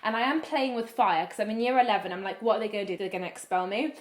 and I am playing with fire because I'm in year 11. I'm like, what are they going to do? They're going to expel me.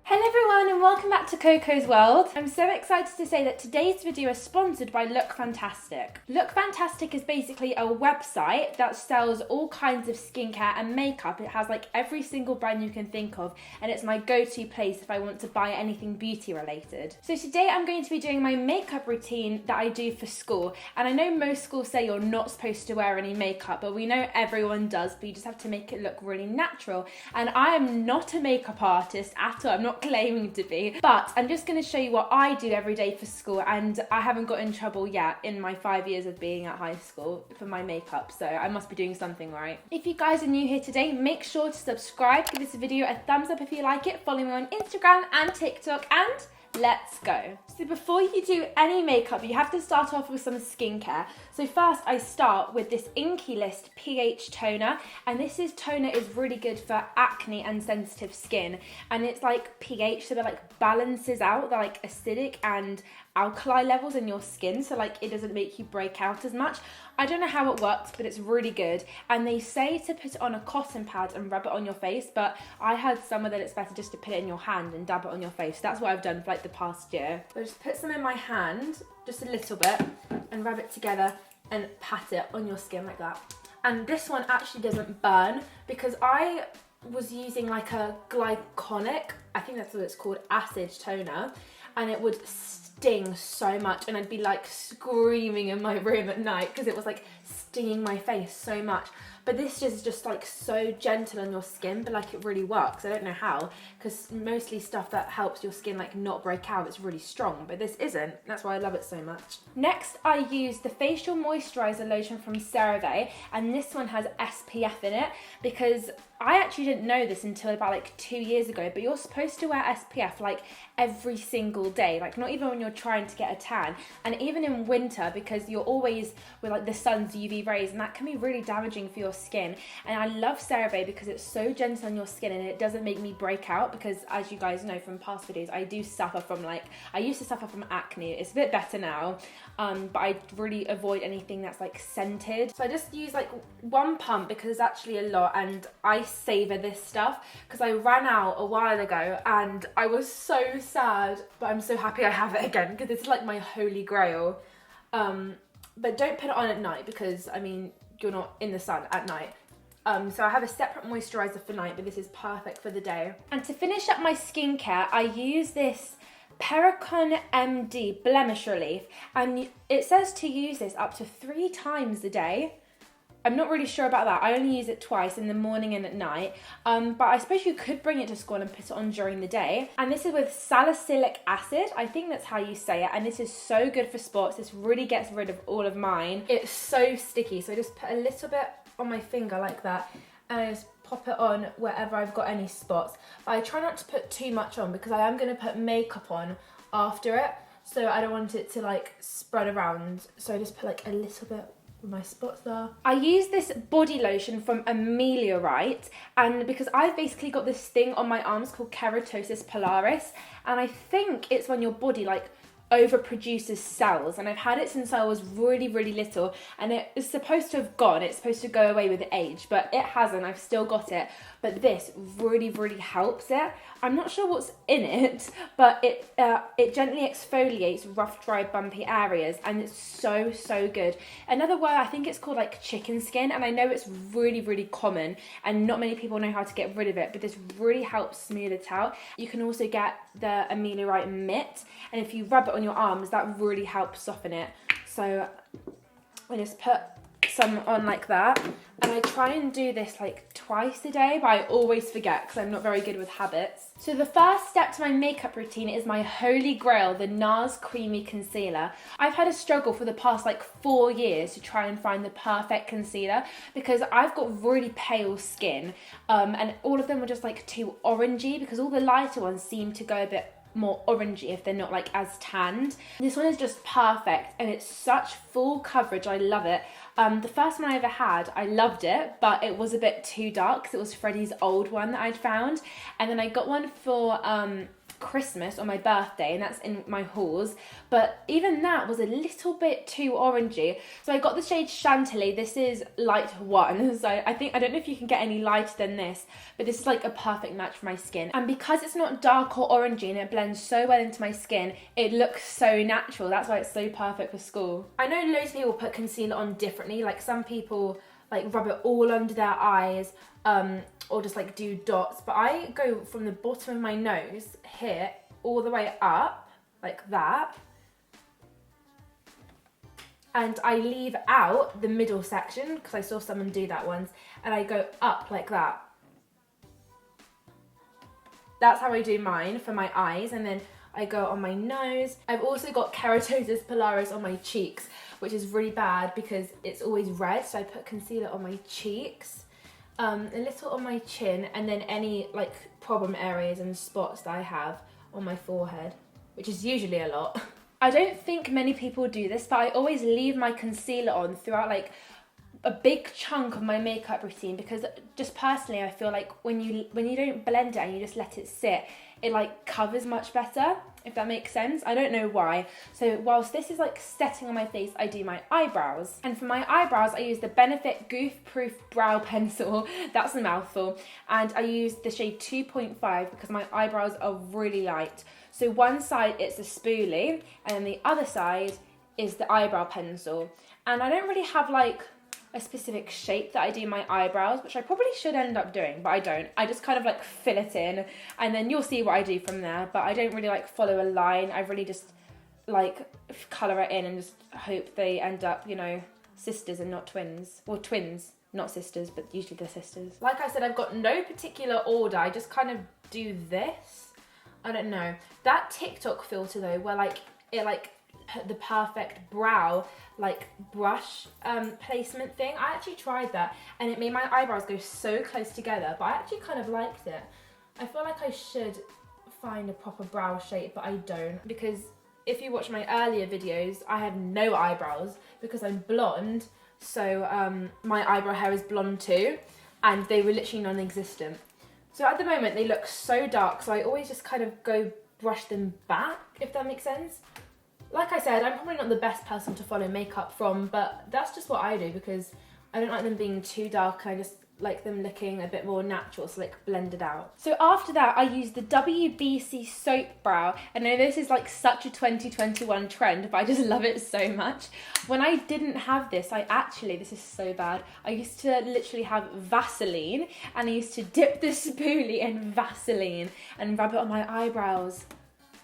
Hello everyone and welcome back to Coco's World. I'm so excited to say that today's video is sponsored by Look Fantastic. Look Fantastic is basically a website that sells all kinds of skincare and makeup. It has like every single brand you can think of, and it's my go-to place if I want to buy anything beauty related. So today I'm going to be doing my makeup routine that I do for school, and I know most schools say you're not supposed to wear any makeup, but we know everyone does, but you just have to make it look really natural. And I am not a makeup artist at all. I'm not claiming to be, but I'm just going to show you what I do every day for school, and I haven't got in trouble yet in my 5 years of being at high school for my makeup, so I must be doing something right. If you guys are new here today, make sure to subscribe, give this video a thumbs up if you like it, follow me on Instagram and TikTok, and let's go. So before you do any makeup, you have to start off with some skincare. So first I start with this Inky List pH toner, and this toner is really good for acne and sensitive skin, and it's like pH, so it like balances out the like acidic and alkali levels in your skin, so like it doesn't make you break out as much. I don't know how it works, but it's really good, and they say to put it on a cotton pad and rub it on your face, but I heard somewhere that it's better just to put it in your hand and dab it on your face. So that's what I've done for like the past year. So I just put some in my hand, just a little bit, and rub it together and pat it on your skin like that. And this one actually doesn't burn, because I was using like a glycolic, I think that's what it's called, acid toner, and it would sting so much, and I'd be like screaming in my room at night because it was like stinging my face so much. But this is just like so gentle on your skin, but like it really works. I don't know how, because mostly stuff that helps your skin like not break out, it's really strong, but this isn't. That's why I love it so much. Next, I use the facial moisturizer lotion from CERAVE, and this one has SPF in it, because I actually didn't know this until about like 2 years ago, but you're supposed to wear SPF like every single day, like not even when you're trying to get a tan, and even in winter, because you're always with like the sun's UV rays, and that can be really damaging for your skin. And I love CeraVe because it's so gentle on your skin, and it doesn't make me break out, because as you guys know from past videos, I do suffer from I used to suffer from acne. It's a bit better now, but I really avoid anything that's like scented. So I just use like one pump because it's actually a lot, and I savor this stuff because I ran out a while ago and I was so sad, but I'm so happy I have it again because it's like my holy grail. But don't put it on at night, because I mean you're not in the sun at night. So I have a separate moisturizer for night, but this is perfect for the day. And to finish up my skincare, I use this PERRICONE MD Blemish Relief, and it says to use this up to 3 times a day. I'm not really sure about that. I only use it twice, in the morning and at night. But I suppose you could bring it to school and put it on during the day. And this is with salicylic acid. I think that's how you say it. And this is so good for spots. This really gets rid of all of mine. It's so sticky. So I just put a little bit on my finger like that, and I just pop it on wherever I've got any spots. But I try not to put too much on, because I am going to put makeup on after it. So I don't want it to like spread around. So I just put like a little bit with my spots there. I use this body lotion from Ameliorite, and because I've basically got this thing on my arms called keratosis pilaris, and I think it's when your body like overproduces cells, and I've had it since I was really little, and it is supposed to have gone, it's supposed to go away with age, but it hasn't. I've still got it, but this really helps it. I'm not sure what's in it, but it gently exfoliates rough, dry, bumpy areas, and it's so good. Another word, I think it's called like chicken skin, and I know it's really common and not many people know how to get rid of it, but this really helps smooth it out. You can also get the Ameliorite mitt, and if you rub it on your arms, that really helps soften it. So I just put some on like that, and I try and do this like twice a day, but I always forget because I'm not very good with habits. So the first step to my makeup routine is my holy grail, the NARS Creamy Concealer. I've had a struggle for the past like 4 years to try and find the perfect concealer, because I've got really pale skin, and all of them were just like too orangey, because all the lighter ones seem to go a bit more orangey if they're not like as tanned. This one is just perfect, and it's such full coverage. I love it. The first one I ever had, I loved it, but it was a bit too dark because it was Freddie's old one that I'd found. And then I got one for Christmas or my birthday, and that's in my hauls, but even that was a little bit too orangey. So I got the shade Chantilly. This is light 1, so I don't know if you can get any lighter than this, but this is like a perfect match for my skin. And because it's not dark or orangey and it blends so well into my skin, it looks so natural. That's why it's so perfect for school. I know loads of people put concealer on differently, like some people like rub it all under their eyes, or just like do dots, but I go from the bottom of my nose here all the way up like that, and I leave out the middle section because I saw someone do that once, and I go up like that. That's how I do mine for my eyes, and then I go on my nose. I've also got keratosis pilaris on my cheeks, which is really bad because it's always red, so I put concealer on my cheeks, a little on my chin, and then any like problem areas and spots that I have on my forehead, which is usually a lot. I don't think many people do this, but I always leave my concealer on throughout like a big chunk of my makeup routine, because just personally I feel like when you don't blend it and you just let it sit, it like covers much better, if that makes sense. I don't know why. So whilst this is like setting on my face, I do my eyebrows. And for my eyebrows, I use the Benefit Goof Proof Brow Pencil. That's a mouthful. And I use the shade 2.5 because my eyebrows are really light. So one side it's a spoolie, and then the other side is the eyebrow pencil. And I don't really have like a specific shape that I do my eyebrows, which I probably should end up doing, but I don't. I just kind of like fill it in, and then you'll see what I do from there, but I don't really like follow a line. I really just like colour it in and just hope they end up, you know, sisters and not twins. Or twins, not sisters, but usually they're sisters. Like I said, I've got no particular order. I just kind of do this. I don't know. That TikTok filter though, where like it like the perfect brow like brush placement thing, I actually tried that and it made my eyebrows go so close together, but I actually kind of liked it. I feel like I should find a proper brow shape, but I don't, because if you watch my earlier videos, I have no eyebrows because I'm blonde, so my eyebrow hair is blonde too, and they were literally non-existent. So at the moment they look so dark, so I always just kind of go brush them back, if that makes sense. Like I said, I'm probably not the best person to follow makeup from, but that's just what I do because I don't like them being too dark. I just like them looking a bit more natural, so like blended out. So after that, I use the WBC Soap Brow. I know this is like such a 2021 trend, but I just love it so much. When I didn't have this, this is so bad. I used to literally have Vaseline, and I used to dip the spoolie in Vaseline and rub it on my eyebrows.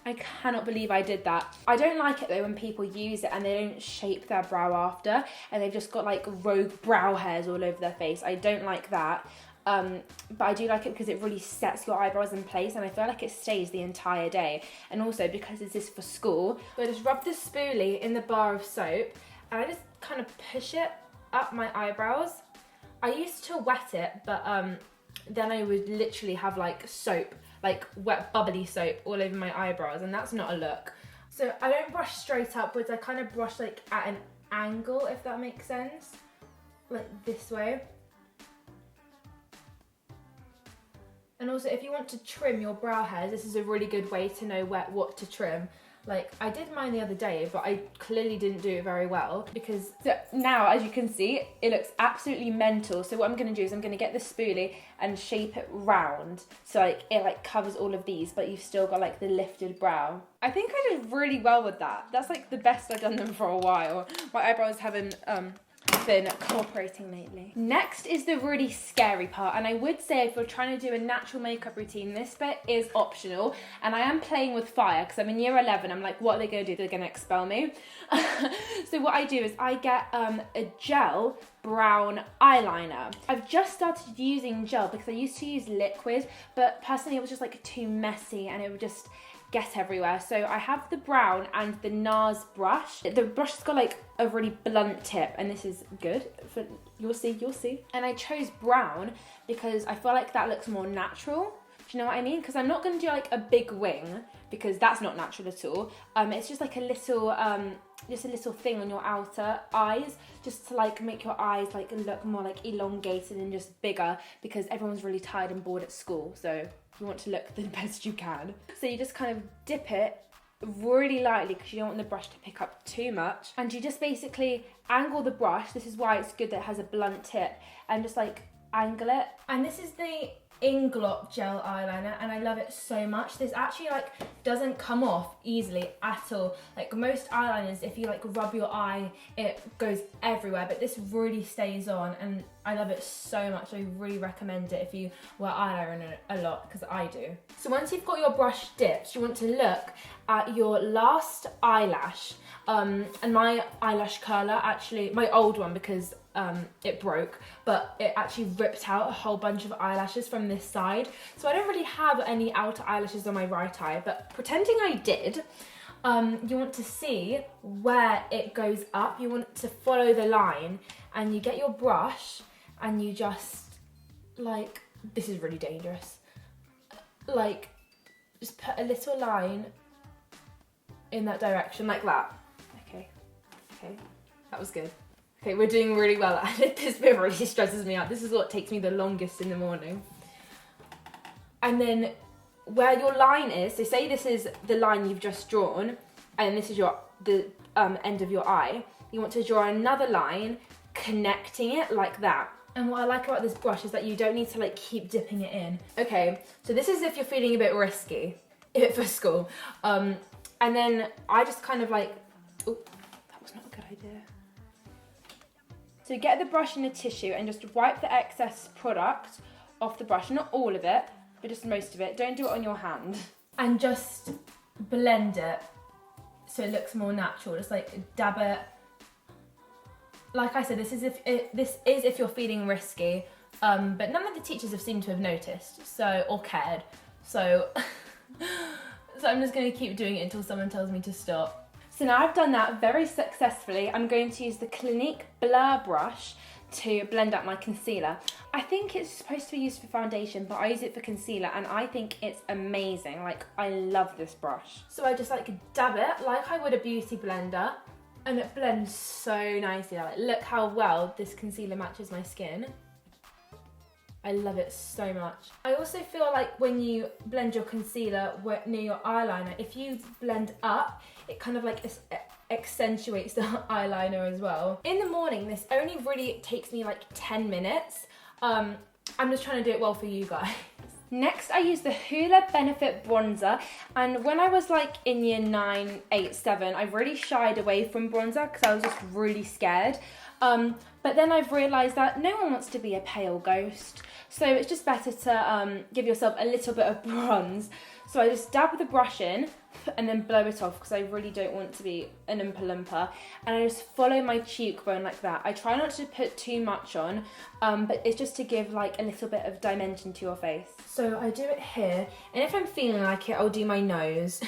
I cannot believe I did that. I don't like it though when people use it and they don't shape their brow after and they've just got like rogue brow hairs all over their face. I don't like that. But I do like it because it really sets your eyebrows in place, and I feel like it stays the entire day. And also because this is for school, so I just rub the spoolie in the bar of soap and I just kind of push it up my eyebrows. I used to wet it, but then I would literally have like soap, like wet bubbly soap all over my eyebrows, and that's not a look. So I don't brush straight upwards, I kind of brush like at an angle, if that makes sense, like this way. And also if you want to trim your brow hairs, this is a really good way to know what to trim. Like I did mine the other day, but I clearly didn't do it very well because now, as you can see, it looks absolutely mental. So what I'm going to do is I'm going to get the spoolie and shape it round so like it like covers all of these, but you've still got like the lifted brow. I think I did really well with that. That's like the best I've done them for a while. My eyebrows haven't been cooperating lately. Next is the really scary part, and I would say if you're trying to do a natural makeup routine, this bit is optional, and I am playing with fire because I'm in year 11. I'm like, what are they going to do? They're going to expel me. So what I do is I get a gel brown eyeliner. I've just started using gel because I used to use liquid, but personally it was just like too messy and it would just get everywhere. So I have the brown and the NARS brush. The brush has got like a really blunt tip, and this is good for, you'll see. And I chose brown because I feel like that looks more natural. Do you know what I mean? Because I'm not going to do like a big wing because that's not natural at all. It's just like a little thing on your outer eyes, just to like make your eyes like look more like elongated and just bigger, because everyone's really tired and bored at school. So you want to look the best you can. So you just kind of dip it really lightly because you don't want the brush to pick up too much. And you just basically angle the brush. This is why it's good that it has a blunt tip, and just like angle it. And this is the INGLOT gel eyeliner, and I love it so much. This actually like doesn't come off easily at all. Like most eyeliners, if you like rub your eye, it goes everywhere, but this really stays on, and I love it so much. I really recommend it if you wear eyeliner a lot, because I do. So once you've got your brush dipped, you want to look at your last eyelash. And my eyelash curler, actually, my old one, because it broke, but it actually ripped out a whole bunch of eyelashes from this side. So I don't really have any outer eyelashes on my right eye, but pretending I did, you want to see where it goes up. You want to follow the line, and you get your brush and you just, like, this is really dangerous. Like, just put a little line in that direction, like that. Okay, that was good. Okay, we're doing really well at it. This bit really stresses me out. This is what takes me the longest in the morning. And then where your line is, so say this is the line you've just drawn, and this is the end of your eye. You want to draw another line connecting it like that. And what I like about this brush is that you don't need to like keep dipping it in. Okay, so this is if you're feeling a bit risky for school. And then I just kind of like, oh, that was not a good idea. So get the brush in a tissue and just wipe the excess product off the brush. Not all of it, but just most of it. Don't do it on your hand. And just blend it so it looks more natural. Just like dab it. Like I said, this is if you're feeling risky, but none of the teachers have seemed to have noticed, or cared. So I'm just going to keep doing it until someone tells me to stop. So now I've done that very successfully, I'm going to use the Clinique Blur brush to blend out my concealer. I think it's supposed to be used for foundation, but I use it for concealer, and I think it's amazing. Like, I love this brush. So I just like dab it like I would a beauty blender, and it blends so nicely. Like, look how well this concealer matches my skin. I love it so much. I also feel like when you blend your concealer near your eyeliner, if you blend up, it kind of like accentuates the eyeliner as well. In the morning, this only really takes me like 10 minutes. I'm just trying to do it well for you guys. Next, I use the HOOLA Benefit Bronzer, and when I was like in year 9, 8, 7, I really shied away from bronzer because I was just really scared. But then I've realised that no one wants to be a pale ghost, so it's just better to give yourself a little bit of bronze. So I just dab the brush in and then blow it off because I really don't want to be an Oompa Loompa, and I just follow my cheekbone like that. I try not to put too much on, but it's just to give like a little bit of dimension to your face. So I do it here, and if I'm feeling like it, I'll do my nose.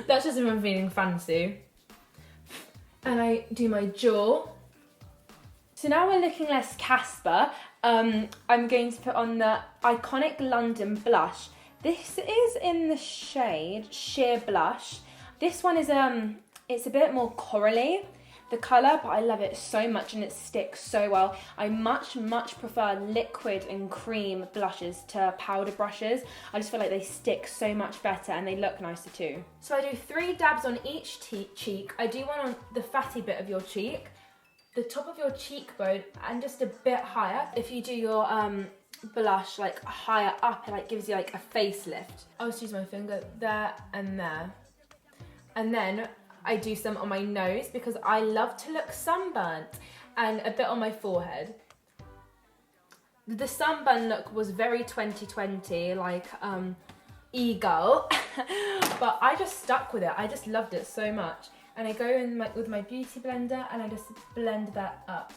That's just if I'm feeling fancy. And I do my jaw. So now we're looking less Casper. I'm going to put on the Iconic London blush. This is in the shade Sheer Blush. This one is it's a bit more corally, the colour, but I love it so much and it sticks so well. I much prefer liquid and cream blushes to powder brushes. I just feel like they stick so much better and they look nicer too. So I do 3 dabs on each cheek. I do one on the fatty bit of your cheek, the top of your cheekbone, and just a bit higher. If you do your blush like higher up, it like gives you like a facelift. I'll just use my finger there and there. And then I do some on my nose because I love to look sunburnt, and a bit on my forehead. The sunburn look was very 2020, like e-girl, but I just stuck with it. I just loved it so much. And I go in with my beauty blender and I just blend that up.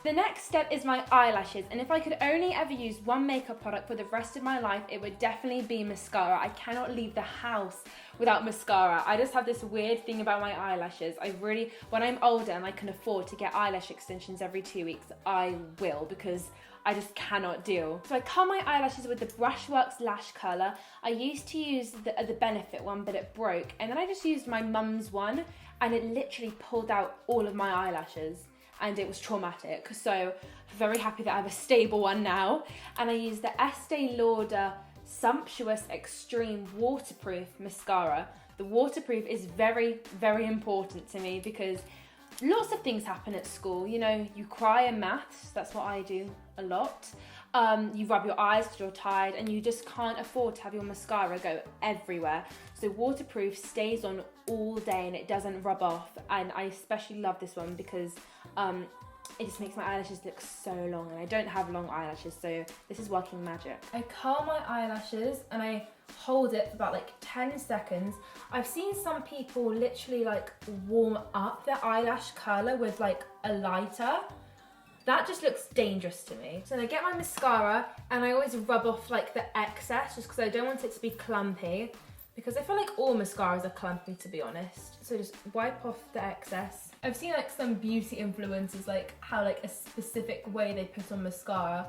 The next step is my eyelashes, and if I could only ever use one makeup product for the rest of my life, it would definitely be mascara. I cannot leave the house without mascara. I just have this weird thing about my eyelashes. When I'm older and I can afford to get eyelash extensions every 2 weeks, I will, because I just cannot deal. So I curl my eyelashes with the BRUSHWORK lash curler. I used to use the Benefit one, but it broke, and then I just used my mum's one, and it literally pulled out all of my eyelashes. and it was traumatic. So very happy that I have a stable one now. And I use the ESTEE Lauder Sumptuous Extreme Waterproof Mascara. The waterproof is very, very important to me because lots of things happen at school. You know, you cry in maths, that's what I do a lot. You rub your eyes because you're tired, and you just can't afford to have your mascara go everywhere. So waterproof stays on all day and it doesn't rub off. And I especially love this one because it just makes my eyelashes look so long, and I don't have long eyelashes, so this is working magic. I curl my eyelashes and I hold it for about like 10 seconds. I've seen some people literally like warm up their eyelash curler with like a lighter. That just looks dangerous to me. So then I get my mascara and I always rub off like the excess just because I don't want it to be clumpy, because I feel like all mascaras are clumpy, to be honest. So just wipe off the excess. I've seen like some beauty influencers like how like a specific way they put on mascara.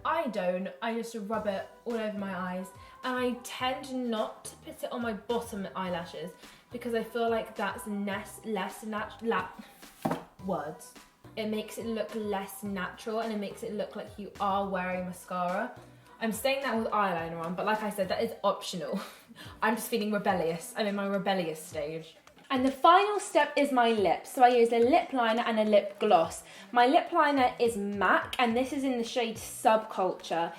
I don't. I just rub it all over my eyes, and I tend not to put it on my bottom eyelashes because I feel like that's less natural. Words. It makes it look less natural, and it makes it look like you are wearing mascara. I'm saying that with eyeliner on, but like I said, that is optional. I'm just feeling rebellious. I'm in my rebellious stage. And the final step is my lips. So I use a lip liner and a lip gloss. My lip liner is MAC, and this is in the shade Subculture.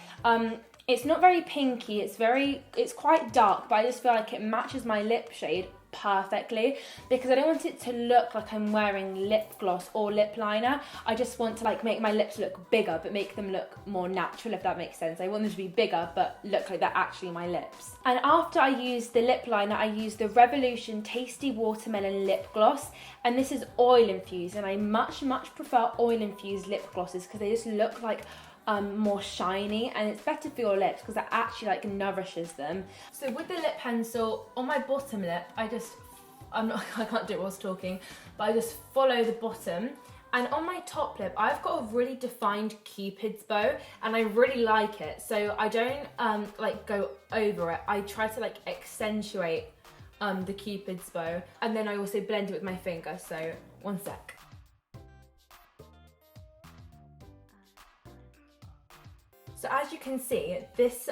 It's not very pinky, it's quite dark, but I just feel like it matches my lip shade perfectly because I don't want it to look like I'm wearing lip gloss or lip liner. I just want to like make my lips look bigger but make them look more natural, if that makes sense. I want them to be bigger but look like they're actually my lips. And after I use the lip liner, I use the Revolution Tasty Watermelon Lip Gloss, and this is oil infused, and I much prefer oil infused lip glosses because they just look like more shiny, and it's better for your lips because it actually like nourishes them. So with the lip pencil on my bottom lip, I can't do it whilst talking, but I just follow the bottom. And on my top lip, I've got a really defined Cupid's bow, and I really like it. So I don't like go over it. I try to like accentuate the Cupid's bow, and then I also blend it with my finger. So one sec. So as you can see, this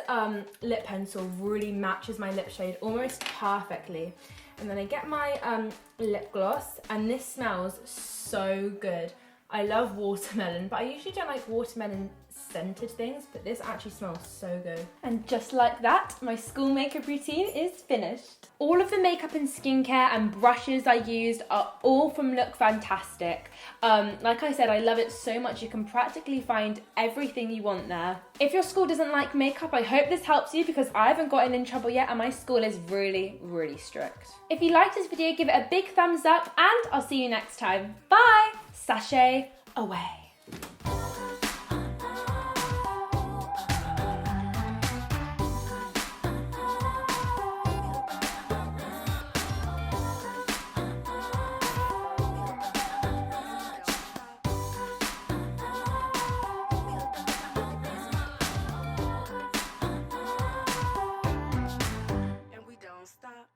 lip pencil really matches my lip shade almost perfectly. And then I get my lip gloss, and this smells so good. I love watermelon, but I usually don't like watermelon scented things, but this actually smells so good. And just like that, my school makeup routine is finished. All of the makeup and skincare and brushes I used are all from Look Fantastic. Like I said, I love it so much. You can practically find everything you want there. If your school doesn't like makeup, I hope this helps you because I haven't gotten in trouble yet, and my school is really strict. If you liked this video, give it a big thumbs up, and I'll see you next time. Bye! Sachet away.